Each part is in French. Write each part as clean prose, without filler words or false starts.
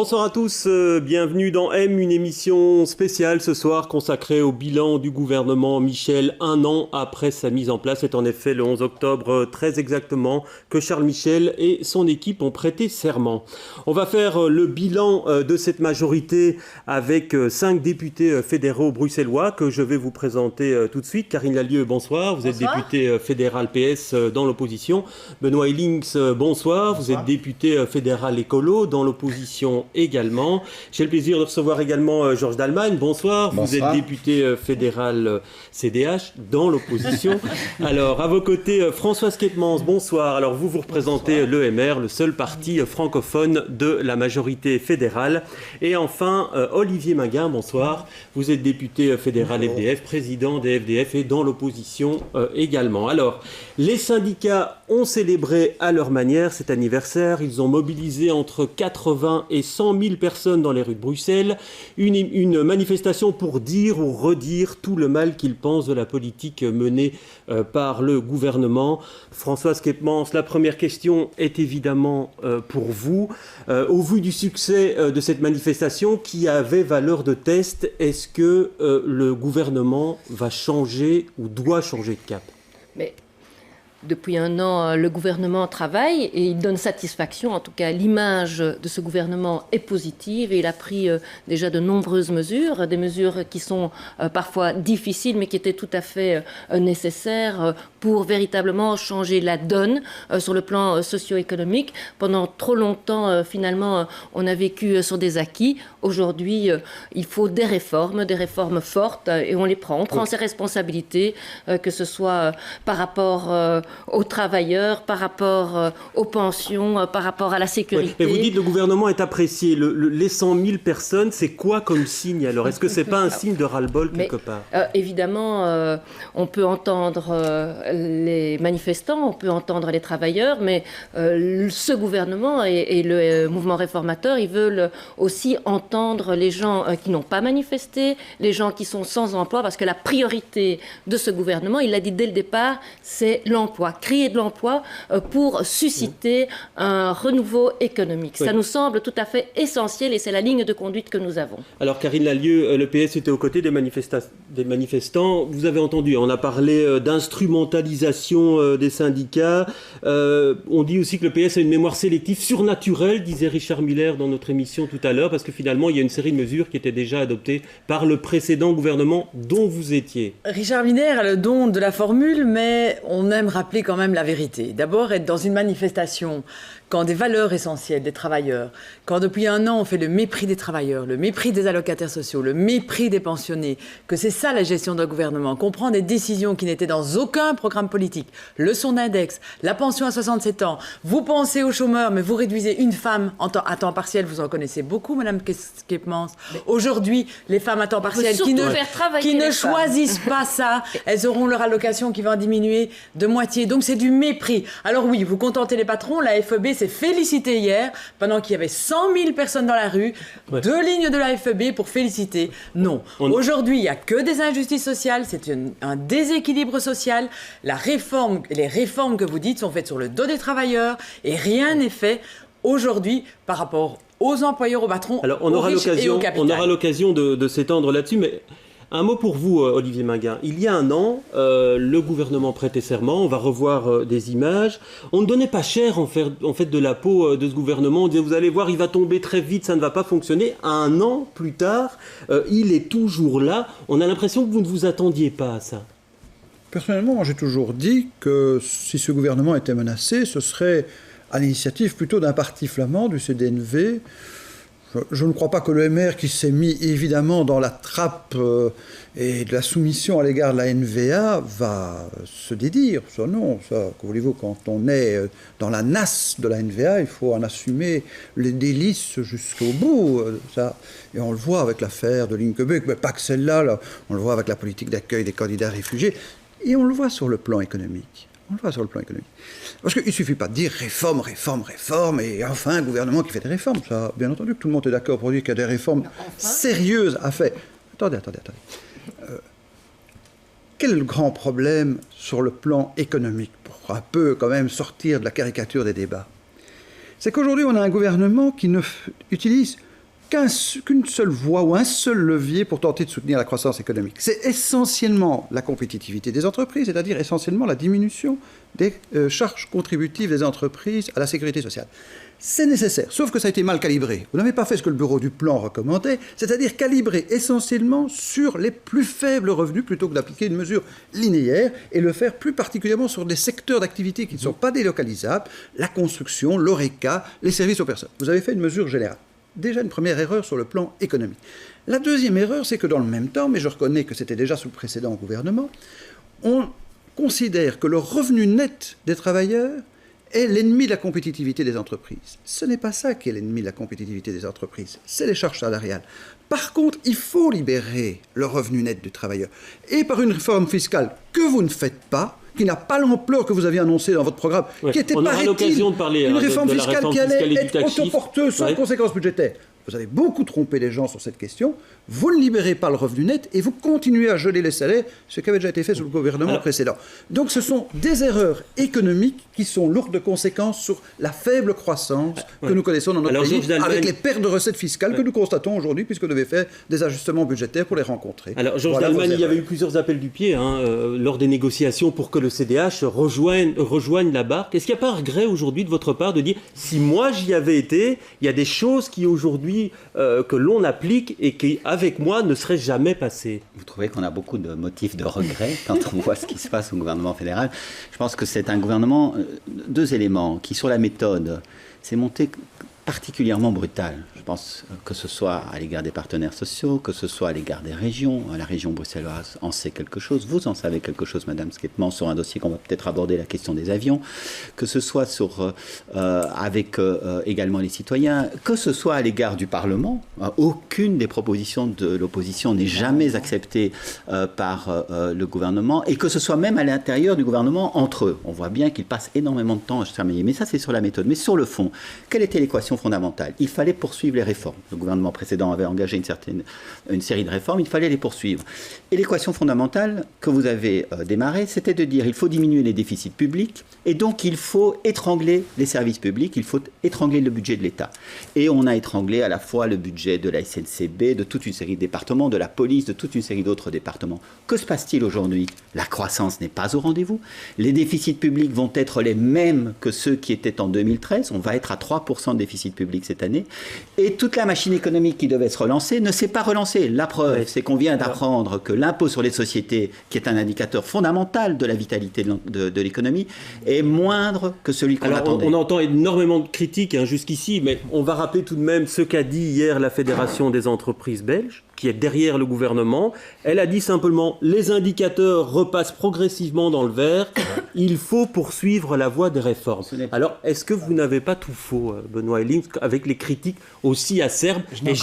Bonsoir à tous, bienvenue dans M, une émission spéciale ce soir consacrée au bilan du gouvernement Michel, un an après sa mise en place. C'est en effet le 11 octobre, très exactement, que Charles Michel et son équipe ont prêté serment. On va faire le bilan de cette majorité avec 5 députés fédéraux bruxellois que je vais vous présenter tout de suite. Karine Lallieu, bonsoir, vous êtes député fédéral PS dans l'opposition. Benoît Elinx, bonsoir, vous êtes député fédéral écolo dans l'opposition également. J'ai le plaisir de recevoir également Georges Dallemagne. Bonsoir. Vous êtes député fédéral CDH dans l'opposition. Alors, à vos côtés, Françoise Quetmans, bonsoir. Alors, vous représentez l'EMR, le seul parti francophone de la majorité fédérale. Et enfin, Olivier Maguin, bonsoir. Vous êtes député fédéral FDF, président des FDF et dans l'opposition également. Alors, les syndicats ont célébré à leur manière cet anniversaire. Ils ont mobilisé entre 80 et 100 000 personnes dans les rues de Bruxelles. Une manifestation pour dire ou redire tout le mal qu'ils pensent de la politique menée par le gouvernement. Françoise Quetmans, la première question est évidemment pour vous. Au vu du succès de cette manifestation qui avait valeur de test, est-ce que le gouvernement va changer ou doit changer de cap ? Mais depuis un an, le gouvernement travaille et il donne satisfaction. En tout cas, l'image de ce gouvernement est positive et il a pris déjà de nombreuses mesures, des mesures qui sont parfois difficiles mais qui étaient tout à fait nécessaires pour véritablement changer la donne sur le plan socio-économique. Pendant trop longtemps, finalement, on a vécu sur des acquis. Aujourd'hui, il faut des réformes fortes et on les prend. On prend ses responsabilités, que ce soit par rapport aux travailleurs, par rapport aux pensions, par rapport à la sécurité. Mais vous dites que le gouvernement est apprécié. Les 100 000 personnes, c'est quoi comme signe alors ? Est-ce que ce n'est pas un signe de ras-le-bol quelque part ? Évidemment, on peut entendre les manifestants, on peut entendre les travailleurs, mais ce gouvernement et le mouvement réformateur, ils veulent aussi entendre les gens qui n'ont pas manifesté, les gens qui sont sans emploi, parce que la priorité de ce gouvernement, il l'a dit dès le départ, c'est l'emploi. Créer de l'emploi pour susciter un renouveau économique. Oui. Ça nous semble tout à fait essentiel et c'est la ligne de conduite que nous avons. Alors Karine Lallieu, le PS était aux côtés des manifestants. Vous avez entendu, on a parlé d'instrumentalisation des syndicats. On dit aussi que le PS a une mémoire sélective surnaturelle, disait Richard Miller dans notre émission tout à l'heure, parce que finalement il y a une série de mesures qui étaient déjà adoptées par le précédent gouvernement dont vous étiez. Richard Miller a le don de la formule, mais on aime rappeler quand même la vérité. D'abord, être dans une manifestation quand des valeurs essentielles des travailleurs, quand depuis un an on fait le mépris des travailleurs, le mépris des allocataires sociaux, le mépris des pensionnés, que c'est ça la gestion d'un gouvernement, qu'on prend des décisions qui n'étaient dans aucun programme politique, le son d'index, la pension à 67 ans, vous pensez aux chômeurs, mais vous réduisez une femme à temps partiel, vous en connaissez beaucoup, Madame Quetmans. Aujourd'hui, les femmes à temps partiel qui ne choisissent pas ça, elles auront leur allocation qui va en diminuer de moitié. Donc c'est du mépris. Alors oui, vous contentez les patrons, la FEB s'est félicitée hier, pendant qu'il y avait 100 000 personnes dans la rue, 2 lignes de la FEB pour féliciter. Non. Aujourd'hui, il n'y a que des injustices sociales, c'est un déséquilibre social. Les réformes que vous dites sont faites sur le dos des travailleurs et rien n'est fait aujourd'hui par rapport aux employeurs, aux patrons, aux riches et au capital. On aura l'occasion de s'étendre là-dessus, mais un mot pour vous, Olivier Maguin. Il y a un an, le gouvernement prêtait serment. On va revoir des images. On ne donnait pas cher, en fait, de la peau de ce gouvernement. On disait, vous allez voir, il va tomber très vite, ça ne va pas fonctionner. Un an plus tard, il est toujours là. On a l'impression que vous ne vous attendiez pas à ça. Personnellement, moi, j'ai toujours dit que si ce gouvernement était menacé, ce serait à l'initiative plutôt d'un parti flamand, du CDNV. Je ne crois pas que le MR, qui s'est mis évidemment dans la trappe et de la soumission à l'égard de la NVA, va se dédire. Ça, non, ça, que voulez-vous, quand on est dans la nasse de la NVA, il faut en assumer les délices jusqu'au bout. Ça. Et on le voit avec l'affaire de Linkebeek, mais pas que celle-là, là, on le voit avec la politique d'accueil des candidats réfugiés, et on le voit sur le plan économique. On le voit sur le plan économique. Parce qu'il ne suffit pas de dire réforme, et enfin un gouvernement qui fait des réformes. Ça, bien entendu que tout le monde est d'accord pour dire qu'il y a des réformes sérieuses à faire. Attendez. Quel est le grand problème sur le plan économique, pour un peu quand même sortir de la caricature des débats ? C'est qu'aujourd'hui on a un gouvernement qui utilise qu'une seule voie ou un seul levier pour tenter de soutenir la croissance économique. C'est essentiellement la compétitivité des entreprises, c'est-à-dire essentiellement la diminution des charges contributives des entreprises à la sécurité sociale. C'est nécessaire, sauf que ça a été mal calibré. Vous n'avez pas fait ce que le bureau du plan recommandait, c'est-à-dire calibrer essentiellement sur les plus faibles revenus plutôt que d'appliquer une mesure linéaire et le faire plus particulièrement sur des secteurs d'activité qui ne sont pas délocalisables, la construction, l'ORECA, les services aux personnes. Vous avez fait une mesure générale. Déjà une première erreur sur le plan économique. La deuxième erreur, c'est que dans le même temps, mais je reconnais que c'était déjà sous le précédent gouvernement, on considère que le revenu net des travailleurs est l'ennemi de la compétitivité des entreprises. Ce n'est pas ça qui est l'ennemi de la compétitivité des entreprises, c'est les charges salariales. Par contre, il faut libérer le revenu net du travailleur. Et par une réforme fiscale que vous ne faites pas, qui n'a pas l'ampleur que vous aviez annoncée dans votre programme, qui était, paraît-il, une réforme fiscale qui allait être autoporteuse, sans conséquences budgétaires. Vous avez beaucoup trompé les gens sur cette question. Vous ne libérez pas le revenu net et vous continuez à geler les salaires, ce qui avait déjà été fait sous le gouvernement précédent. Donc ce sont des erreurs économiques qui sont lourdes de conséquences sur la faible croissance que nous connaissons dans notre pays, avec les pertes de recettes fiscales que nous constatons aujourd'hui, puisqu'on devait faire des ajustements budgétaires pour les rencontrer. Alors Georges Dallemagne, il y avait eu plusieurs appels du pied lors des négociations pour que le CDH rejoigne la barque. Est-ce qu'il n'y a pas un regret aujourd'hui de votre part de dire, si moi j'y avais été, il y a des choses qui aujourd'hui que l'on applique et qui, avec moi, ne seraient jamais passées? Vous trouvez qu'on a beaucoup de motifs de regret quand on voit ce qui se passe au gouvernement fédéral? Je pense que c'est un gouvernement, deux éléments, qui sur la méthode, s'est monté particulièrement brutal. Je pense que ce soit à l'égard des partenaires sociaux, que ce soit à l'égard des régions. La région bruxelloise en sait quelque chose. Vous en savez quelque chose, Madame Skettmann, sur un dossier qu'on va peut-être aborder, la question des avions. Que ce soit avec également les citoyens, que ce soit à l'égard du Parlement. Aucune des propositions de l'opposition n'est jamais acceptée par le gouvernement. Et que ce soit même à l'intérieur du gouvernement, entre eux. On voit bien qu'ils passent énormément de temps à se terminer. Mais ça, c'est sur la méthode. Mais sur le fond, quelle était l'équation fondamentale? Il fallait poursuivre les réformes. Le gouvernement précédent avait engagé une série de réformes, il fallait les poursuivre. Et l'équation fondamentale que vous avez démarrée, c'était de dire il faut diminuer les déficits publics et donc il faut étrangler les services publics, il faut étrangler le budget de l'État. Et on a étranglé à la fois le budget de la SNCB, de toute une série de départements, de la police, de toute une série d'autres départements. Que se passe-t-il aujourd'hui? La croissance n'est pas au rendez-vous. Les déficits publics vont être les mêmes que ceux qui étaient en 2013. On va être à 3% de déficit public cette année. Et toute la machine économique qui devait se relancer ne s'est pas relancée. La preuve, c'est qu'on vient d'apprendre que l'impôt sur les sociétés, qui est un indicateur fondamental de la vitalité de l'économie, est moindre que celui qu'on attendait. On entend énormément de critiques jusqu'ici, mais on va rappeler tout de même ce qu'a dit hier la Fédération des entreprises belges, qui est derrière le gouvernement. Elle a dit simplement les indicateurs repassent progressivement dans le vert, il faut poursuivre la voie des réformes. Alors, est-ce que vous n'avez pas tout faux, Benoît Ehlings, avec les critiques aussi acerbes? Et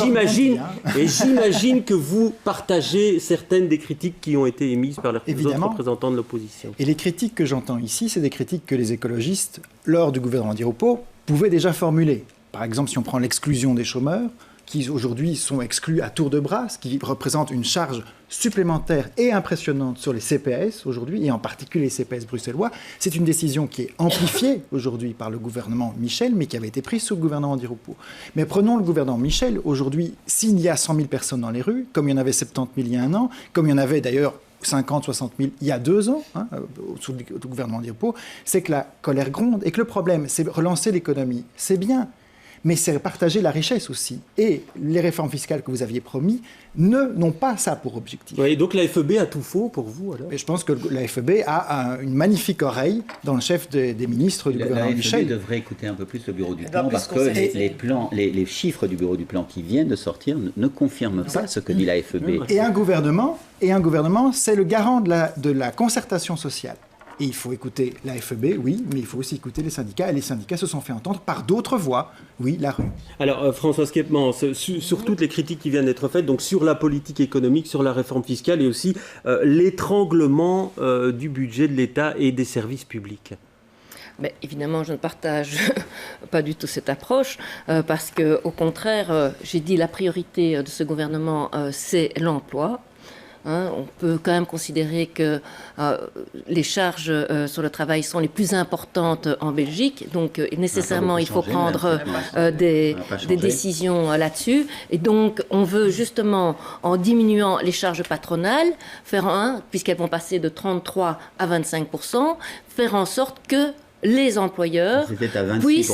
j'imagine que vous partagez certaines des critiques qui ont été émises par les autres représentants de l'opposition. Et les critiques que j'entends ici, c'est des critiques que les écologistes, lors du gouvernement Di Rupo, pouvaient déjà formuler. Par exemple, si on prend l'exclusion des chômeurs, qui aujourd'hui sont exclus à tour de bras, ce qui représente une charge supplémentaire et impressionnante sur les CPS aujourd'hui, et en particulier les CPS bruxellois. C'est une décision qui est amplifiée aujourd'hui par le gouvernement Michel, mais qui avait été prise sous le gouvernement Di Rupo. Mais prenons le gouvernement Michel. Aujourd'hui, s'il y a 100 000 personnes dans les rues, comme il y en avait 70 000 il y a un an, comme il y en avait d'ailleurs 50, 60 000 il y a 2 ans, sous le gouvernement Di Rupo, c'est que la colère gronde et que le problème, c'est relancer l'économie. C'est bien. Mais c'est partager la richesse aussi. Et les réformes fiscales que vous aviez promis n'ont pas ça pour objectif. Oui, donc la FEB a tout faux pour vous alors? Et je pense que la FEB a une magnifique oreille dans le chef des ministres du gouvernement Michel. La FEB devrait écouter un peu plus le bureau du plan parce que les chiffres du bureau du plan qui viennent de sortir ne confirment pas ce que dit la FEB. Et un gouvernement, c'est le garant de la concertation sociale. Et il faut écouter la FEB, oui, mais il faut aussi écouter les syndicats. Et les syndicats se sont fait entendre par d'autres voies, oui, la rue. Alors, François Skettmann, sur toutes les critiques qui viennent d'être faites, donc sur la politique économique, sur la réforme fiscale et aussi l'étranglement du budget de l'État et des services publics. Mais évidemment, je ne partage pas du tout cette approche, parce qu'au contraire, j'ai dit la priorité de ce gouvernement, c'est l'emploi. On peut quand même considérer que les charges sur le travail sont les plus importantes en Belgique. Donc, nécessairement, il faut prendre des décisions là-dessus. Et donc, on veut justement, en diminuant les charges patronales, puisqu'elles vont passer de 33 à 25%, faire en sorte que les employeurs puissent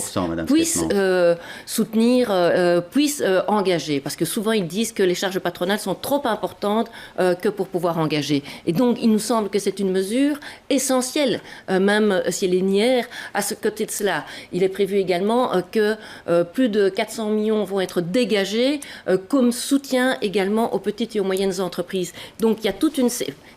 soutenir, puissent engager. Parce que souvent, ils disent que les charges patronales sont trop importantes que pour pouvoir engager. Et donc, il nous semble que c'est une mesure essentielle, même si elle est nière. À ce côté de cela, il est prévu également que plus de 400 millions vont être dégagés comme soutien également aux petites et aux moyennes entreprises. Donc, il y a toute une...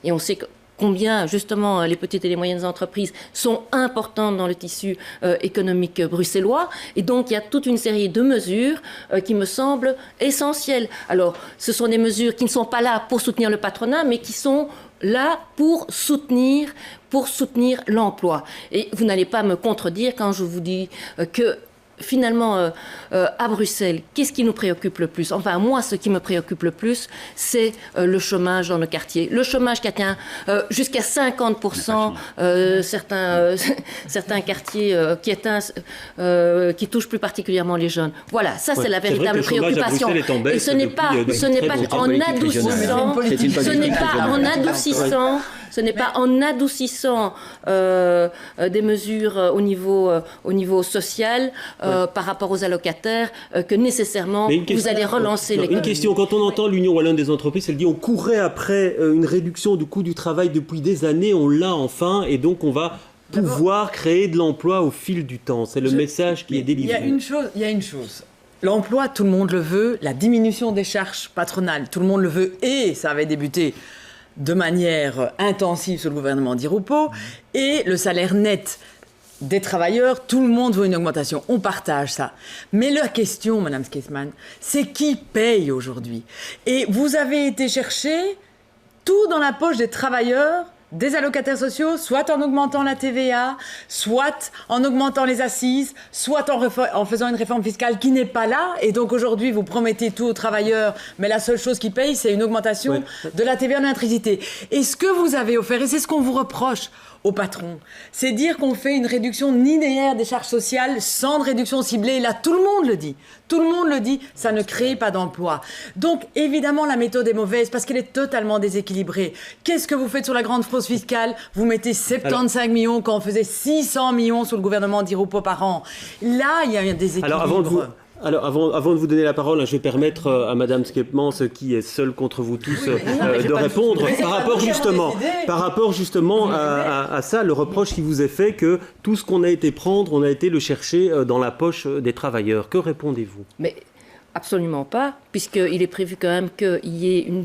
Et on sait que combien, justement, les petites et les moyennes entreprises sont importantes dans le tissu économique bruxellois. Et donc, il y a toute une série de mesures qui me semblent essentielles. Alors, ce sont des mesures qui ne sont pas là pour soutenir le patronat, mais qui sont là pour soutenir l'emploi. Et vous n'allez pas me contredire quand je vous dis que finalement, à Bruxelles, qu'est-ce qui nous préoccupe le plus? Enfin, moi, ce qui me préoccupe le plus, c'est le chômage dans nos quartiers. Le chômage qui atteint jusqu'à 50%, certains quartiers qui touchent plus particulièrement les jeunes. Voilà, ça, c'est la véritable préoccupation. Et ce n'est pas en adoucissant des mesures au niveau social par rapport aux allocataires que nécessairement vous allez relancer l'économie. Une question, quand on entend l'Union wallonne des entreprises, elle dit on courait après une réduction du coût du travail depuis des années, on l'a enfin, et donc on va pouvoir créer de l'emploi au fil du temps. C'est le message qui est délivré. Il y a une chose. L'emploi, tout le monde le veut. La diminution des charges patronales, tout le monde le veut. Et ça avait débuté de manière intensive sous le gouvernement Di Rupo. Et le salaire net des travailleurs, tout le monde veut une augmentation. On partage ça. Mais la question, Madame Skeesman, c'est qui paye aujourd'hui? Et vous avez été chercher tout dans la poche des travailleurs, des allocataires sociaux, soit en augmentant la TVA, soit en augmentant les assises, soit en faisant une réforme fiscale qui n'est pas là. Et donc aujourd'hui, vous promettez tout aux travailleurs, mais la seule chose qui paye, c'est une augmentation de la TVA de l'électricité. Et ce que vous avez offert, et c'est ce qu'on vous reproche au patron, c'est dire qu'on fait une réduction linéaire des charges sociales sans de réduction ciblée. Et là, tout le monde le dit. Tout le monde le dit, ça ne crée pas d'emploi. Donc, évidemment, la méthode est mauvaise parce qu'elle est totalement déséquilibrée. Qu'est-ce que vous faites sur la grande fraude fiscale? Vous mettez 75 millions quand on faisait 600 millions sous le gouvernement Di Rupo par an. Là, il y a un déséquilibre. Alors, avant de vous donner la parole, je vais permettre à Madame Skeepmans, qui est seule contre vous tous, de répondre par rapport justement à ça, le reproche qui vous est fait que tout ce qu'on a été prendre, on a été le chercher dans la poche des travailleurs. Que répondez-vous? Mais absolument pas, puisqu'il est prévu quand même qu'il y ait une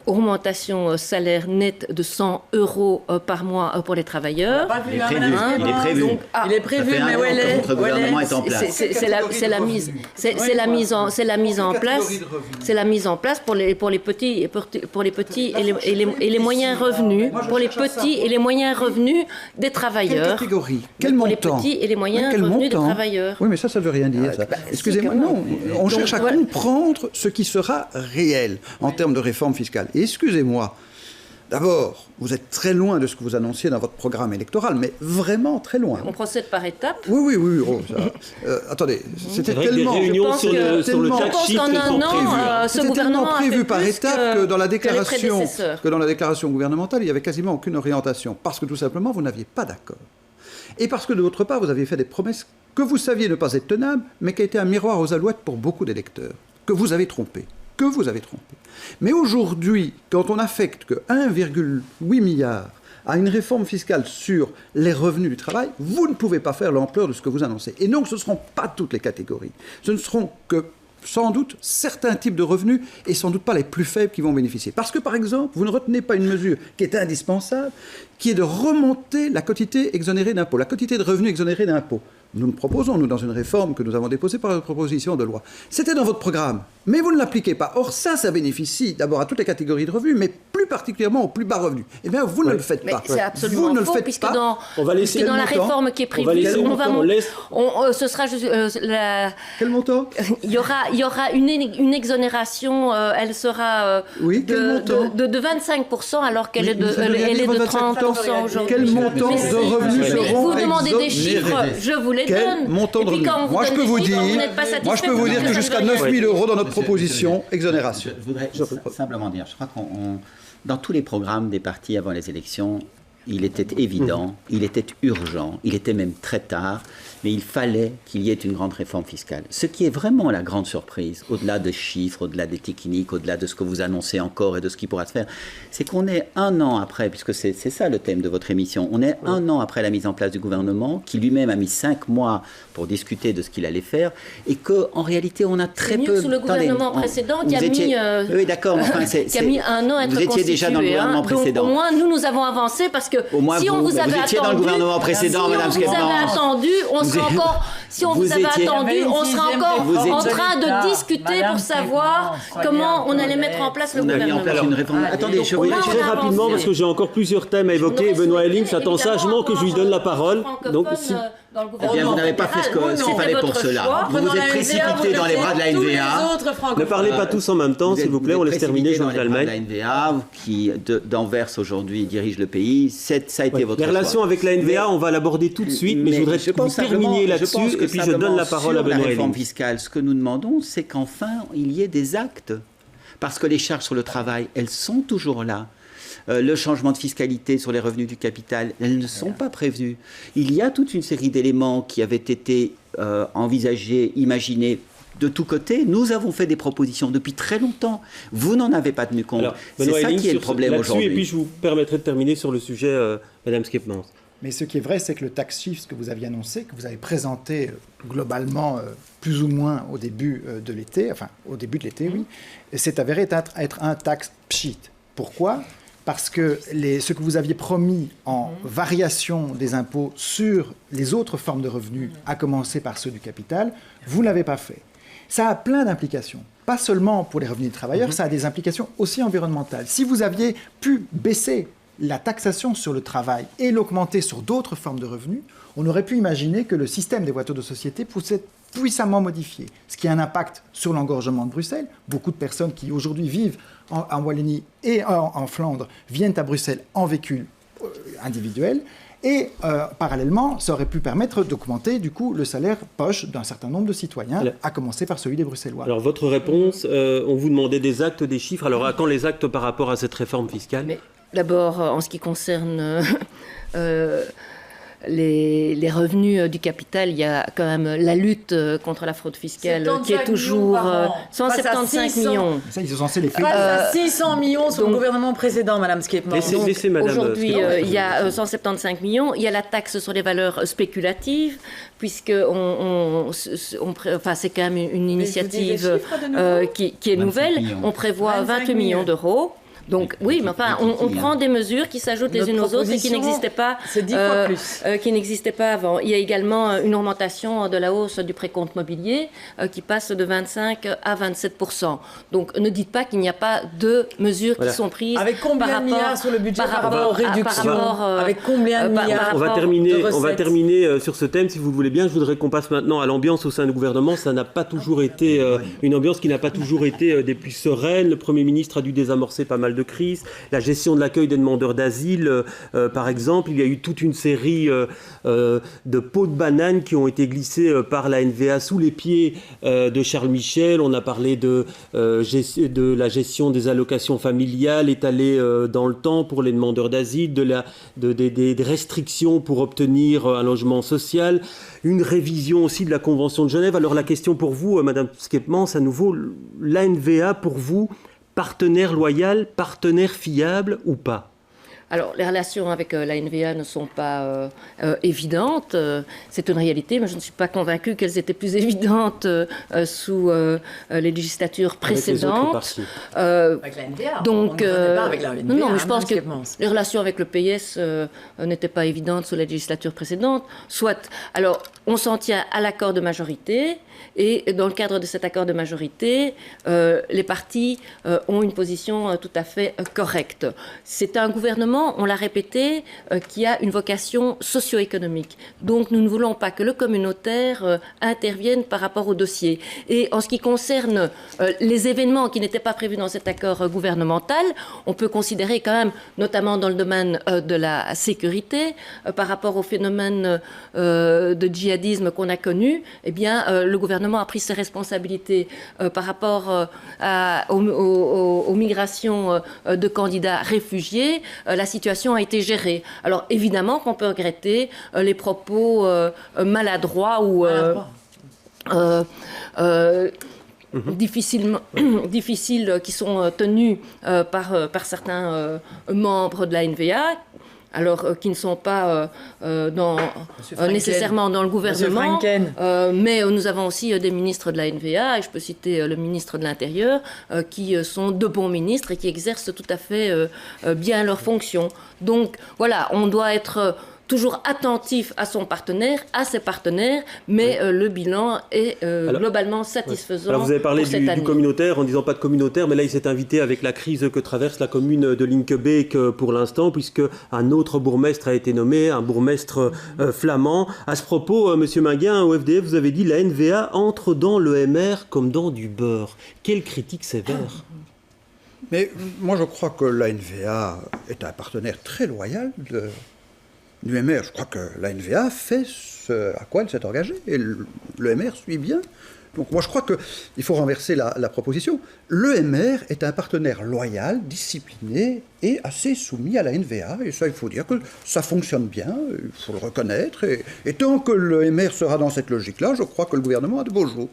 augmentation salaire net de 100 € par mois pour les travailleurs. Il est prévu, mais où elle est? Votre gouvernement est en place. C'est la mise en place pour les petits et les moyens revenus, pour les petits et les moyens revenus des travailleurs. Quelle catégorie? Quel montant? Pour les petits et les moyens revenus des travailleurs. Oui, mais ça ne veut rien dire. Ça. Excusez-moi, non. On cherche à comprendre ce qui sera réel en termes de réforme fiscale. Et excusez-moi, d'abord, vous êtes très loin de ce que vous annonciez dans votre programme électoral, mais vraiment très loin. On procède par étapes. Oui. Oh, attendez, c'était tellement... Des réunions sur le chat sheet sont prévues. C'était tellement prévu par étapes que dans la déclaration gouvernementale, il n'y avait quasiment aucune orientation, parce que tout simplement, vous n'aviez pas d'accord. Et parce que d'autre part, vous aviez fait des promesses que vous saviez ne pas être tenables, mais qui étaient un miroir aux alouettes pour beaucoup d'électeurs, que vous avez trompés. Mais aujourd'hui, quand on affecte que 1,8 milliard à une réforme fiscale sur les revenus du travail, vous ne pouvez pas faire l'ampleur de ce que vous annoncez. Et donc, ce ne seront pas toutes les catégories. Ce ne seront que, sans doute, certains types de revenus et sans doute pas les plus faibles qui vont bénéficier. Parce que, par exemple, vous ne retenez pas une mesure qui est indispensable, qui est de remonter la quotité exonérée d'impôts, la quotité de revenus exonérée d'impôts. Nous le proposons, nous, dans une réforme que nous avons déposée par une proposition de loi. C'était dans votre programme, mais vous ne l'appliquez pas. Or, ça bénéficie d'abord à toutes les catégories de revenus, mais plus plus particulièrement aux plus bas revenus. Eh bien, vous ne le faites pas. C'est absolument vous ne le faux, faites puisque pas. puisque dans la réforme qui est prévue, ce sera Quel montant? Il y aura une exonération, elle sera de 25%, alors qu'elle est de 30% aujourd'hui. Quel montant de revenus seront Vous demandez des chiffres, je vous les donne. Quel montant de revenus? Moi, je peux vous dire que jusqu'à 9 000 € dans notre proposition, exonération. Je voudrais simplement dire, je crois dans tous les programmes des partis avant les élections, il était évident, il était urgent, il était même très tard, mais il fallait qu'il y ait une grande réforme fiscale. Ce qui est vraiment la grande surprise, au-delà des chiffres, au-delà des techniques, au-delà de ce que vous annoncez encore et de ce qui pourra se faire, c'est qu'on est 1 an après, puisque c'est ça le thème de votre émission, on est 1 an après la mise en place du gouvernement, qui lui-même a mis 5 mois pour discuter de ce qu'il allait faire, et qu'en réalité, on a très peu... sous le gouvernement précédent qui a mis... Oui, d'accord, enfin, qui a mis 1 an à être vous étiez déjà dans le gouvernement précédent. Donc, au moins, nous avons avancé, parce que si on vous avait attendu... Vous étiez dans le gouvernement précédent, Madame Skepmans. Si on vous avait attendu, on serait encore... Si on vous avait attendu, on sera encore en train de discuter pour savoir comment on allait mettre en place le gouvernement. Attendez, je vais très rapidement parce que j'ai encore plusieurs thèmes à évoquer. Benoît Hellings attend sagement que je lui donne la parole. Donc, eh bien, vous n'avez pas fait ce qu'il fallait pour cela. Vous vous êtes précipité dans les bras de la NVA. Ne parlez pas tous en même temps, s'il vous plaît. On laisse terminer Jean-Claude Allemagne. La NVA, qui d'Anvers aujourd'hui dirige le pays, ça a été votre choix. Les relations avec la NVA, on va l'aborder tout de suite, mais je voudrais que vous terminiez là-dessus, et puis je donne la parole à Benoît Hellings. Sur la réforme fiscale, ce que nous demandons, c'est qu'enfin, il y ait des actes. Parce que les charges sur le travail, elles sont toujours là. Le changement de fiscalité sur les revenus du capital, elles ne sont pas prévues. Il y a toute une série d'éléments qui avaient été envisagés, imaginés de tous côtés. Nous avons fait des propositions depuis très longtemps. Vous n'en avez pas tenu compte. C'est ça qui est le problème aujourd'hui. Et puis je vous permettrai de terminer sur le sujet, Madame Skepmans. Mais ce qui est vrai, c'est que le tax shift que vous aviez annoncé, que vous avez présenté globalement plus ou moins au début de l'été, enfin au début de l'été, oui, s'est avéré être un tax pchit. Pourquoi ? Parce que ce que vous aviez promis en variation des impôts sur les autres formes de revenus, à commencer par ceux du capital, vous ne l'avez pas fait. Ça a plein d'implications. Pas seulement pour les revenus des travailleurs, ça a des implications aussi environnementales. Si vous aviez pu baisser la taxation sur le travail et l'augmenter sur d'autres formes de revenus, on aurait pu imaginer que le système des voitures de société puisse être puissamment modifié, ce qui a un impact sur l'engorgement de Bruxelles. Beaucoup de personnes qui aujourd'hui vivent en Wallonie et en Flandre viennent à Bruxelles en véhicule individuel. Et parallèlement, ça aurait pu permettre d'augmenter du coup le salaire poche d'un certain nombre de citoyens, à commencer par celui des Bruxellois. Alors votre réponse, on vous demandait des actes, des chiffres. Alors à quand les actes par rapport à cette réforme fiscale ? Mais d'abord, en ce qui concerne les revenus du capital, il y a quand même la lutte contre la fraude fiscale qui est toujours 175 millions. Ça, ils sont censés les faire. 600 millions sur le gouvernement précédent, Madame Skepmans. Aujourd'hui, il y a 175 millions. Il y a la taxe sur les valeurs spéculatives, puisque c'est quand même une initiative qui est nouvelle. On prévoit 28 millions d'euros. Donc oui, mais enfin, on prend des mesures qui s'ajoutent les unes aux autres et qui n'existaient pas, qui n'existaient pas avant. Il y a également une augmentation de la hausse du précompte mobilier qui passe de 25 à 27%. Donc ne dites pas qu'il n'y a pas de mesures qui sont prises. Avec combien de milliards sur le budget par rapport aux réductions Avec combien de milliards On va terminer sur ce thème, si vous le voulez bien. Je voudrais qu'on passe maintenant à l'ambiance au sein du gouvernement. Ça n'a pas toujours été une ambiance qui n'a pas toujours été des plus sereines. Le Premier ministre a dû désamorcer pas mal de crise, la gestion de l'accueil des demandeurs d'asile, par exemple. Il y a eu toute une série de pots de bananes qui ont été glissés par la NVA sous les pieds de Charles Michel. On a parlé de la gestion des allocations familiales étalées dans le temps pour les demandeurs d'asile, des restrictions pour obtenir un logement social, une révision aussi de la Convention de Genève. Alors la question pour vous, Madame Skepmans, à nouveau, la NVA pour vous, partenaire loyal, partenaire fiable ou pas ? Alors, les relations avec la NVA ne sont pas évidentes. C'est une réalité, mais je ne suis pas convaincue qu'elles étaient plus évidentes sous les législatures précédentes. Avec la NVA, donc, on ne pas avec la NVA. Non, mais je pense que les relations avec le PS n'étaient pas évidentes sous la législature précédente. Soit, alors, on s'en tient à l'accord de majorité, et dans le cadre de cet accord de majorité, les partis ont une position tout à fait correcte. C'est un gouvernement, on l'a répété, qui a une vocation socio-économique. Donc nous ne voulons pas que le communautaire intervienne par rapport au dossier. Et en ce qui concerne les événements qui n'étaient pas prévus dans cet accord gouvernemental, on peut considérer quand même, notamment dans le domaine de la sécurité, par rapport au phénomène de djihadisme qu'on a connu, eh bien, le gouvernement a pris ses responsabilités par rapport aux migrations de candidats réfugiés. La situation a été gérée. Alors évidemment qu'on peut regretter les propos maladroits ou difficiles qui sont tenus par certains membres de la NVA, alors qui ne sont pas nécessairement dans le gouvernement, mais nous avons aussi des ministres de la NVA, et je peux citer le ministre de l'Intérieur, qui sont de bons ministres et qui exercent tout à fait bien leurs fonctions. Donc voilà, on doit être toujours attentif à son partenaire, à ses partenaires, mais le bilan est globalement satisfaisant. Alors vous avez parlé du communautaire en disant pas de communautaire, mais là il s'est invité avec la crise que traverse la commune de Linkebeek pour l'instant, puisque un autre bourgmestre a été nommé, un bourgmestre flamand. À ce propos, Monsieur Minguin, au FDF, vous avez dit la NVA entre dans l'EMR comme dans du beurre. Quelle critique sévère. Mais moi je crois que la NVA est un partenaire très loyal du MR. Je crois que la NVA fait ce à quoi elle s'est engagée, et le MR suit bien. Donc moi je crois qu'il faut renverser la proposition. Le MR est un partenaire loyal, discipliné et assez soumis à la NVA, et ça il faut dire que ça fonctionne bien, il faut le reconnaître, et tant que le MR sera dans cette logique-là, je crois que le gouvernement a de beaux jours.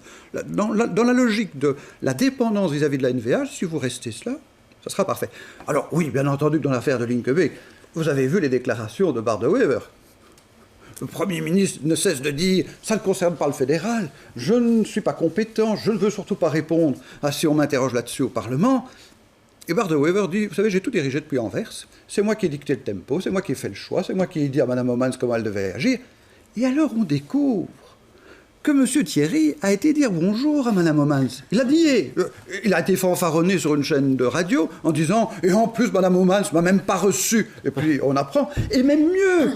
Dans la logique de la dépendance vis-à-vis de la NVA, si vous restez cela, ça sera parfait. Alors oui, bien entendu que dans l'affaire de Linkebeek, vous avez vu les déclarations de Bart De Wever. Le Premier ministre ne cesse de dire « ça ne concerne pas le fédéral, je ne suis pas compétent, je ne veux surtout pas répondre à si on m'interroge là-dessus au Parlement ». Et Bart De Wever dit « vous savez, j'ai tout dirigé depuis Anvers, c'est moi qui ai dicté le tempo, c'est moi qui ai fait le choix, c'est moi qui ai dit à Mme Homans comment elle devait agir ». Et alors on découvre que M. Thierry a été dire bonjour à Mme Homans. Il a dit, il a été fanfaronné sur une chaîne de radio en disant « et en plus, Mme Homans ne m'a même pas reçu ». Et puis on apprend, et même mieux,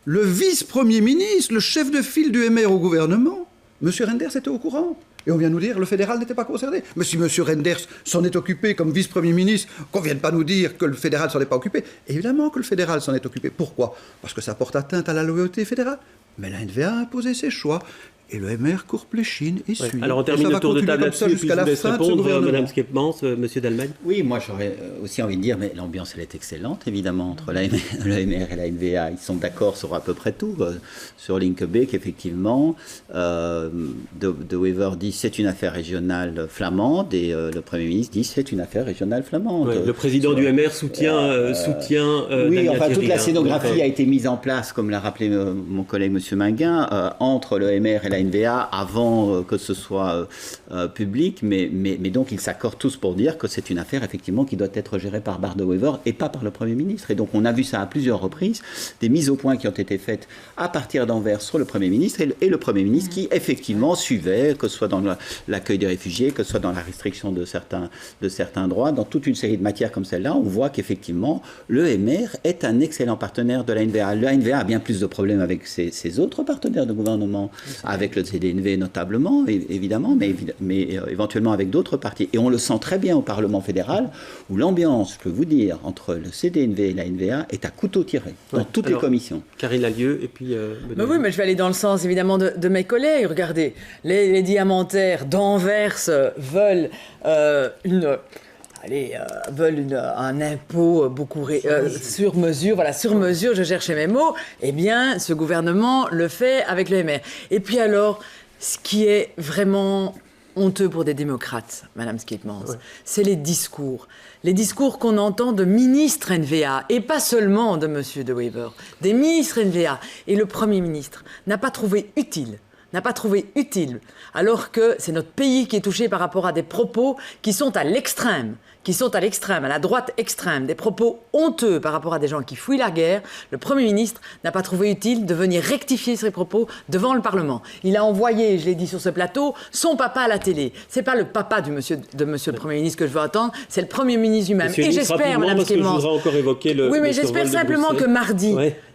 le vice-premier ministre, le chef de file du MR au gouvernement, M. Renders était au courant. Et on vient nous dire que le fédéral n'était pas concerné. Mais si M. Renders s'en est occupé comme vice-premier ministre, qu'on ne vienne pas nous dire que le fédéral s'en est pas occupé. Évidemment que le fédéral s'en est occupé. Pourquoi ? Parce que ça porte atteinte à la loyauté fédérale. Mais la NVA a imposé ses choix. Et le MR courbe les chines et suit. Alors on termine le tour de table là-dessus, puis je vous laisse répondre, Mme Skepmans, M. Dalmagne. Oui, moi j'aurais aussi envie de dire, mais l'ambiance elle est excellente évidemment entre la MR et la NVA. Ils sont d'accord sur à peu près tout. Sur Linkebeek, effectivement, De Wever dit c'est une affaire régionale flamande, et le Premier ministre dit c'est une affaire régionale flamande. Ouais, le président du MR soutient oui, enfin toute la scénographie a été mise en place, comme l'a rappelé mon collègue M. Minguin, entre le MR et la NVA avant que ce soit public, mais donc ils s'accordent tous pour dire que c'est une affaire effectivement qui doit être gérée par Bart De Wever et pas par le Premier ministre. Et donc on a vu ça à plusieurs reprises, des mises au point qui ont été faites à partir d'Anvers sur le Premier ministre, et le Premier ministre qui effectivement suivait, que ce soit dans l'accueil des réfugiés, que ce soit dans la restriction de certains droits, dans toute une série de matières comme celle-là, on voit qu'effectivement le MR est un excellent partenaire de la NVA. La NVA a bien plus de problèmes avec ses autres partenaires de gouvernement, avec le CDNV notablement, évidemment, mais éventuellement avec d'autres partis. Et on le sent très bien au Parlement fédéral, où l'ambiance, je peux vous dire, entre le CDNV et la NVA est à couteau tiré, dans toutes les commissions. Karine Lallieu, et puis... oui, mais je vais aller dans le sens, évidemment, de mes collègues. Regardez, les diamantaires d'Anvers veulent un impôt beaucoup sur mesure. Voilà, sur mesure, je cherchais mes mots. Eh bien, ce gouvernement le fait avec le MR. Et puis alors, ce qui est vraiment honteux pour des démocrates, Madame Skeepmans, c'est les discours. Les discours qu'on entend de ministres NVA, et pas seulement de Monsieur De Wever, des ministres NVA. Et le Premier ministre n'a pas trouvé utile, alors que c'est notre pays qui est touché par rapport à des propos qui sont à l'extrême, à la droite extrême, des propos honteux par rapport à des gens qui fuient la guerre. Le Premier ministre n'a pas trouvé utile de venir rectifier ses propos devant le Parlement. Il a envoyé, je l'ai dit sur ce plateau, son papa à la télé. C'est pas le papa de monsieur le Premier ministre que je veux entendre, c'est le Premier ministre lui-même. Monsieur Et j'espère, Madame Skeepmans, oui, mais j'espère simplement que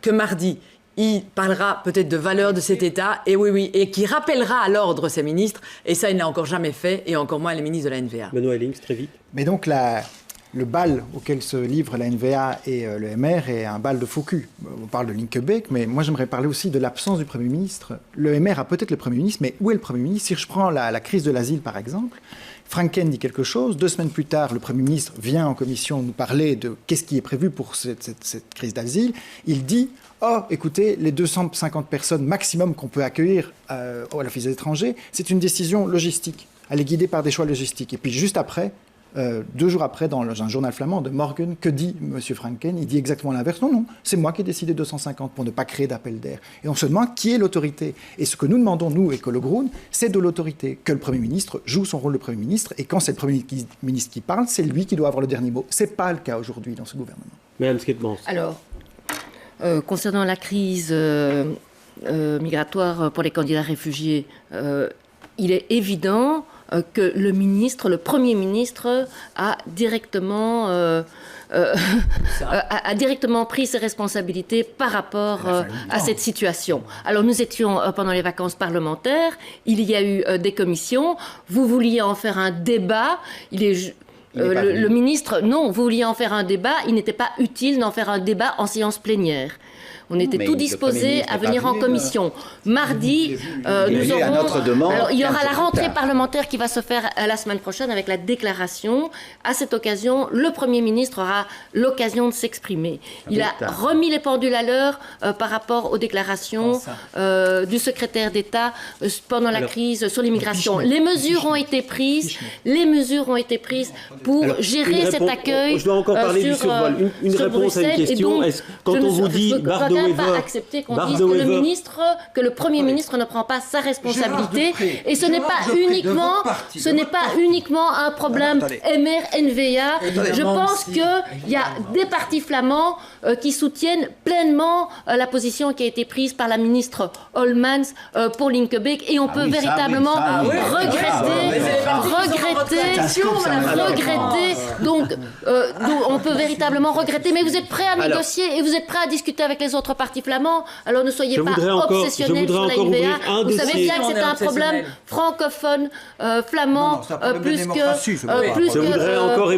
mardi, il parlera peut-être de valeurs de cet État, et qui rappellera à l'ordre ses ministres, et ça, il n'a encore jamais fait, et encore moins les ministres de la NVA. Benoît Ellings, très vite. Mais donc, le bal auquel se livrent la NVA et le MR est un bal de faux cul. On parle de Linkebeek, mais moi, j'aimerais parler aussi de l'absence du Premier ministre. Le MR a peut-être le Premier ministre, mais où est le Premier ministre? Si je prends la crise de l'asile, par exemple, Franken dit quelque chose. 2 semaines plus tard, le Premier ministre vient en commission nous parler de qu'est-ce qui est prévu pour cette crise d'asile. Il dit... Oh, écoutez, les 250 personnes maximum qu'on peut accueillir à l'Office des étrangers, c'est une décision logistique. Elle est guidée par des choix logistiques. Et puis juste après, 2 jours après, dans un journal flamand de Morgen, que dit M. Franken? Il dit exactement l'inverse. Non, c'est moi qui ai décidé 250 pour ne pas créer d'appel d'air. Et on se demande qui est l'autorité. Et ce que nous demandons, nous, Écolo Groen, c'est de l'autorité. Que le Premier ministre joue son rôle de Premier ministre. Et quand c'est le Premier ministre qui parle, c'est lui qui doit avoir le dernier mot. Ce n'est pas le cas aujourd'hui dans ce gouvernement. Madame Skeepmans. Alors, concernant la crise migratoire pour les candidats réfugiés, il est évident que le Premier ministre a directement pris ses responsabilités par rapport à cette situation. Alors nous étions pendant les vacances parlementaires, il y a eu des commissions, vous vouliez en faire un débat, le ministre, non, vous vouliez en faire un débat, il n'était pas utile d'en faire un débat en séance plénière. On était tout disposés à venir en commission. Mardi, nous aurons... Alors, il y aura la rentrée parlementaire qui va se faire la semaine prochaine avec la déclaration. À cette occasion, le Premier ministre aura l'occasion de s'exprimer. Il a remis les pendules à l'heure par rapport aux déclarations du secrétaire d'État pendant la crise sur l'immigration. Les mesures ont été prises. Pour gérer cet accueil. Je dois encore parler du survol. Une réponse à une question. Quand on vous dit Je ne peux pas accepter qu'on dise que le Premier ministre ne prend pas sa responsabilité. Et ce n'est pas uniquement un problème MR-NVA. Je pense qu'il y a des partis flamands qui soutiennent pleinement la position qui a été prise par la ministre Holmans pour Linkebeek. Et on peut véritablement on peut véritablement regretter. Mais vous êtes prêts à négocier et vous êtes prêts à discuter avec les autres partis flammands. Alors ne soyez pas obsessionnels sur la NVA. Vous savez bien que c'est un problème francophone, flamand, plus que... Je voudrais encore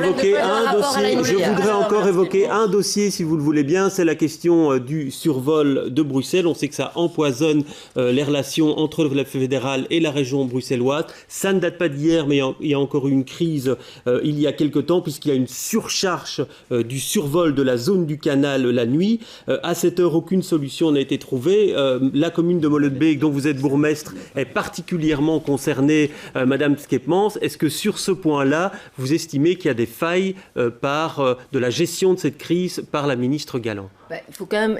évoquer un dossier, si vous le voulez bien. C'est la question du survol de Bruxelles. On sait que ça empoisonne les relations entre le fédéral et la région bruxelloise. Ça ne date pas d'hier, mais il y a encore eu une crise il y a quelque temps, puisqu'il y a une surcharge du survol de la zone du canal la nuit. À cette heure, aucune solution n'a été trouvée. La commune de Molenbeek, dont vous êtes bourgmestre, est particulièrement concernée, Madame Skeepmans. Est-ce que sur ce point-là, vous estimez qu'il y a des failles de la gestion de cette crise par la ministre Galland? Il faut quand même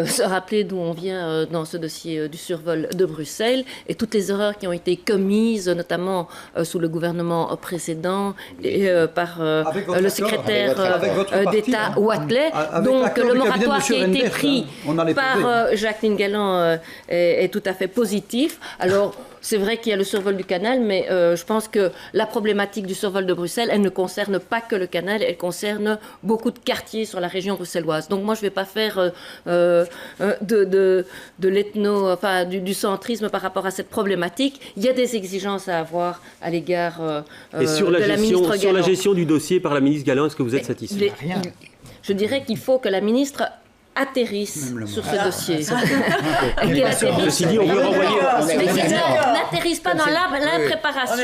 se rappeler d'où on vient dans ce dossier du survol de Bruxelles et toutes les erreurs qui ont été commises, notamment sous le gouvernement précédent et par le secrétaire d'État Wathelet. Donc le moratoire qui a été pris par Jacqueline Galland est tout à fait positif. Alors, c'est vrai qu'il y a le survol du canal, mais je pense que la problématique du survol de Bruxelles, elle ne concerne pas que le canal, elle concerne beaucoup de quartiers sur la région bruxelloise. Donc moi, je ne vais pas faire du centrisme par rapport à cette problématique. Il y a des exigences à avoir à l'égard de la ministre Galland. Sur la gestion du dossier par la ministre Galland, est-ce que vous êtes satisfait? Je dirais qu'il faut que la ministre atterrissent sur ce dossier. Ceci dit, on veut renvoyer. Mais qu'ils n'atterrissent pas dans l'impréparation,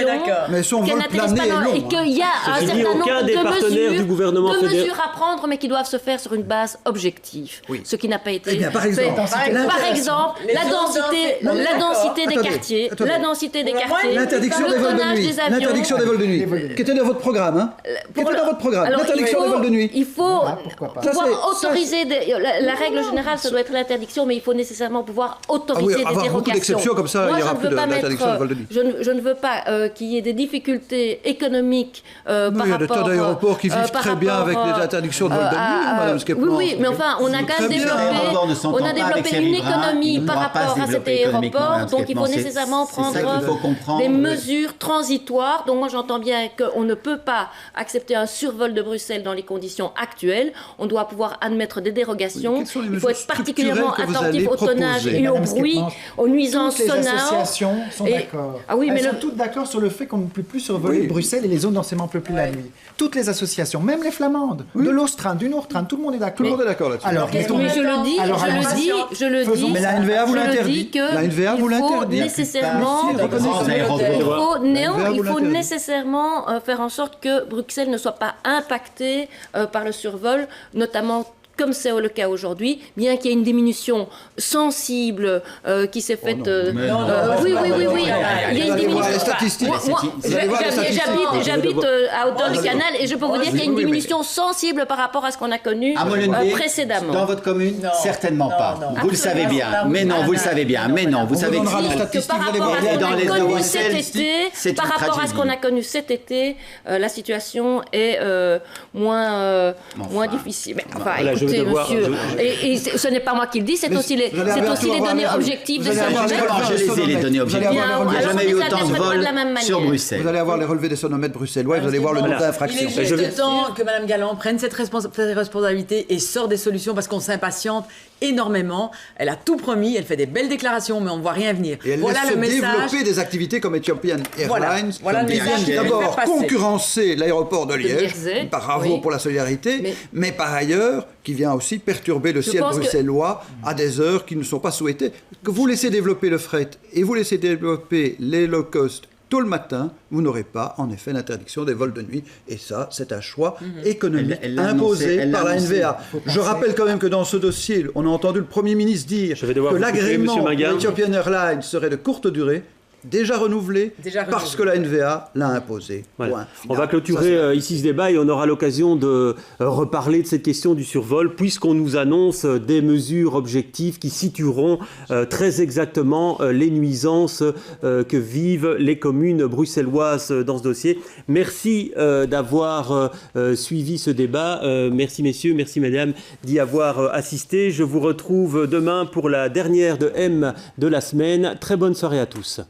Mais son qu'ils vol n'atterrissent plané pas dans... est long. Et qu'il y a un Ceci dit, certain aucun nombre des partenaires du gouvernement de fédéral- mesures à prendre, mais qui doivent se faire sur une base objective. Oui. Ce qui n'a pas été Eh bien, par fait. exemple, Par exemple, la densité des quartiers, la densité des quartiers, L'interdiction le des vols de tonnage nuit. des avions. L'interdiction des vols de nuit. Qui était dans votre programme, hein Qui était dans votre programme. Alors, L'interdiction des vols de nuit. Il faut pourquoi pas. pouvoir Ça, c'est- autoriser la règle générale, ça doit être l'interdiction, mais il faut nécessairement pouvoir autoriser des avoir beaucoup dérogations. d'exceptions, comme ça, Moi, il y aura je ne plus veux pas d'interdiction mettre, de vol de nuit. je ne veux pas qu'il y ait des difficultés économiques par Mais il y a des tas rapport d'aéroports qui vivent par très bien rapport, avec des interdictions de vol de nuit, Madame Skepman. Oui, mais enfin, on a quand Très même bien. développé, L'aéroport ne s'entend on a pas avec développé ses une riverains, économie il ne par pourra pas rapport se à cet développer économiquement, aéroport, Madame donc il faut Skepman. nécessairement C'est ça qu'il prendre faut comprendre. des mesures transitoires. Donc moi j'entends bien qu'on ne peut pas accepter un survol de Bruxelles dans les conditions actuelles. On doit pouvoir admettre des dérogations. Quelles sont les Il faut mesures être particulièrement structurelles que vous attentif allez au tonnage proposer et au Madame bruit, Skepman, aux nuisances Toutes les sonores. associations sont Et- d'accord. Ah oui, mais Elles le- sont toutes d'accord sur le fait qu'on ne peut plus survoler Oui. Bruxelles et les zones densément peuplées la nuit. Toutes les associations, même les flamandes, de l'Ostran, du Nordtran, tout le monde est d'accord. Tout le monde est d'accord là-dessus. Alors, Mais je le dis, Alors, je le faisons- dis. Mais la NVA vous je le l'interdit. dis que La NVA vous il faut l'interdit. nécessairement, Mais si, Des grands aéroports. il faut l'interdit. nécessairement faire en sorte que Bruxelles ne soit pas impactée par le survol, notamment comme c'est le cas aujourd'hui, bien qu'il y ait une diminution sensible qui s'est faite. Oui, il y a une Vous allez voir diminution. les statistiques. Vous allez voir les statistiques. J'habite à hauteur du canal et je peux vous dire qu'il y a une Oui, mais- diminution sensible par rapport à ce qu'on a connu À Molenbeek, précédemment. dans votre commune, certainement pas. Vous le savez bien. Absolument. Mais non, vous le savez bien. Mais non, vous On savez vous donnera que les si- statistiques. Que par vous allez rapport à voir. ce qu'on dans les a connu Bruxelles, cet été, c'est par une rapport à ce qu'on a tragédie. connu cet été, la situation est moins difficile. Mais, enfin, Voilà, je vais écoutez, devoir- monsieur, et ce n'est pas moi qui le dis, c'est Mais aussi les vous allez avoir données les- objectives de vous allez ce avoir les- domaine. Je les ai, les données Vous allez objectives. avoir les Bien, Il n'y a alors, jamais eu on les autant de adressera pas vols de la même sur manière. Bruxelles. Vous allez avoir les relevés des sonomètres bruxellois, vous allez voir le nombre Voilà. d'infractions. Il est Je vais- juste temps que Mme Galland prenne cette responsabilité et sorte des solutions parce qu'on s'impatiente énormément. Elle a tout promis, elle fait des belles déclarations, mais on ne voit rien venir. Et elle Voilà laisse le se message. développer des activités comme Ethiopian Airlines, Voilà le qui message viennent qu'il faut d'abord faire passer. concurrencer l'aéroport de Liège, Jersey, bravo oui. pour la solidarité, Mais- mais par ailleurs, qui vient aussi perturber le ciel pense que- bruxellois à des heures qui ne sont pas souhaitées. Que vous laissez développer le fret et vous laissez développer les low cost tôt le matin, vous n'aurez pas, en effet, l'interdiction des vols de nuit. Et ça, c'est un choix économique Elle l'a imposé annoncé, elle l'a par la annoncé. NVA. Je rappelle quand même que dans ce dossier, on a entendu le Premier ministre dire Je vais devoir que vous couper, l'agrément Monsieur Magard. d'Ethiopian Airlines serait de courte durée, déjà renouvelé, Déjà parce renouvelé. que la NVA l'a imposé. Voilà. Point On va final. clôturer Ça, ici ce débat et on aura l'occasion de reparler de cette question du survol puisqu'on nous annonce des mesures objectives qui situeront très exactement les nuisances que vivent les communes bruxelloises dans ce dossier. Merci d'avoir suivi ce débat. Merci messieurs, merci mesdames d'y avoir assisté. Je vous retrouve demain pour la dernière de M de la semaine. Très bonne soirée à tous.